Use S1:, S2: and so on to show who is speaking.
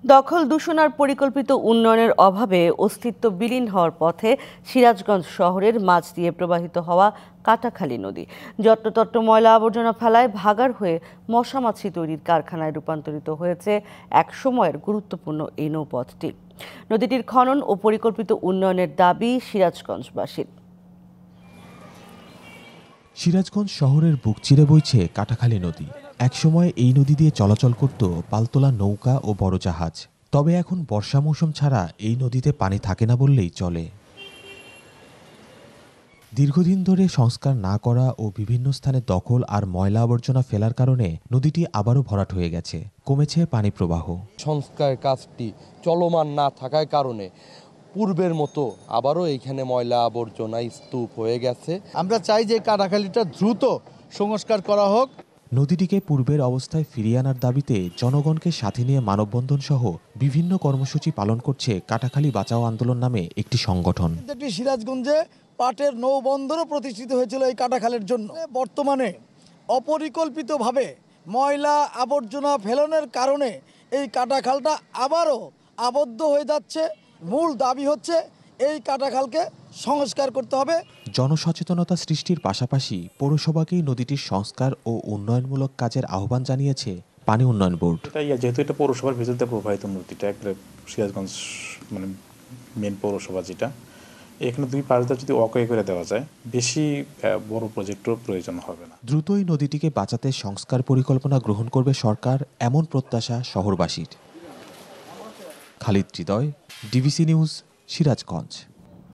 S1: দখল দূষণ আর পরিকল্পিত উন্নয়নের অভাবে অস্তিত্ব বিলীন হওয়ার পথে সিরাজগঞ্জ শহরের মাঝ দিয়ে প্রবাহিত হওয়া কাটাখালী নদী যত্রতত্র ময়লা আবর্জনা ফেলায় ভাগাড় হয়ে মশামাছি তৈরির কারখানায় রূপান্তরিত হয়েছে এক সময়ের গুরুত্বপূর্ণ এই নৌপথটি। নদীটির খনন ও পরিকল্পিত উন্নয়নের দাবি সিরাজগঞ্জবাসীর।
S2: সিরাজগঞ্জ শহরের বুক চিরে বইছে কাটাখালী নদী। একসময় এই নদী দিয়ে চলাচল করত পালতোলা নৌকা ও বড় জাহাজ। তবে এখন বর্ষা মৌসুম ছাড়া এই নদীতে পানি থাকে না বললেই চলে। দীর্ঘদিন ধরে সংস্কার না করা ও বিভিন্ন স্থানে দখল আর ময়লা আবর্জনা ফেলার কারণে নদীটি আবারও ভরাট হয়ে গেছে, কমেছে পানি প্রবাহ।
S3: সংস্কার কাজটি চলমান না থাকার কারণে পূর্বের মতো আবারও এইখানে ময়লা আবর্জনা স্তূপ হয়ে গেছে।
S4: আমরা চাই যে কাটাখালীটা দ্রুত সংস্কার করা হোক।
S2: নদীটিকে পূর্বের অবস্থায় ফিরিয়ে আনার দাবিতে জনগণকে সাথে নিয়ে মানববন্ধন সহ বিভিন্ন কর্মসূচি পালন করছে কাটাখালী বাঁচাও আন্দোলন নামে একটি সংগঠন।
S4: সিরাজগঞ্জে পাটের নৌবন্দরও প্রতিষ্ঠিত হয়েছিল এই কাটাখালের জন্য। বর্তমানে অপরিকল্পিতভাবে ময়লা আবর্জনা ফেলনের কারণে এই কাটাখালটা আবারও আবদ্ধ হয়ে যাচ্ছে। মূল দাবি হচ্ছে এই কাটাখালকে সংস্কার করতে হবে।
S2: জনসচেতনতা সৃষ্টির পাশাপাশি পৌরসভাকেই নদীটির সংস্কার ও উন্নয়নমূলক কাজের আহ্বান জানিয়েছে পানি উন্নয়ন বোর্ড।
S5: যেহেতু এটা পৌরসভার ভিতরে প্রবাহিত নদীটা একটা সিরাজগঞ্জ মেন পৌরসভা, যেটা এখানে দুই পাশটা যদি অকয় করে দেওয়া যায় বেশি বড় প্রজেক্টের প্রয়োজন হবে না।
S2: দ্রুতই নদীটিকে বাঁচাতে সংস্কার পরিকল্পনা গ্রহণ করবে সরকার, এমন প্রত্যাশা শহরবাসীর। খালিদ হৃদয়, ডিবিসি নিউজ, সিরাজগঞ্জ।